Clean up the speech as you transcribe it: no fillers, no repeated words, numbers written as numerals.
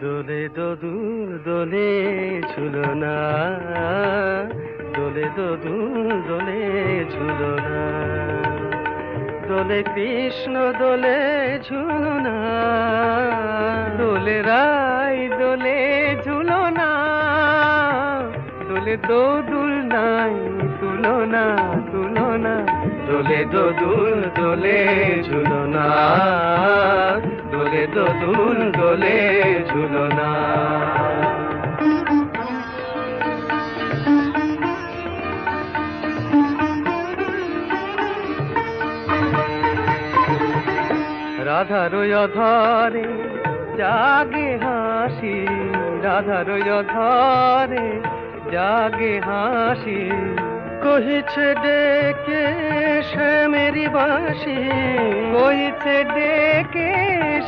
দোলে দোদুল দোলে ঝুলনা, দোলে দোদুল দোলে ঝুলনা, দোলে কৃষ্ণ দোলে ঝুলনা, দোলে রাই দোলে ঝুলনা, দোলে দোদুল নাই তুলনা তুলনা, দোলে দোদুল দোলে ঝুলনা, দোলে দোদুল দোলে ঝুলনা। রাধার অধরে জাগে হাসি, রাধার অধরে জাগে হাসি, কহিছে ডেকে সে মেরি বাঁশি, কহিছে ডেকে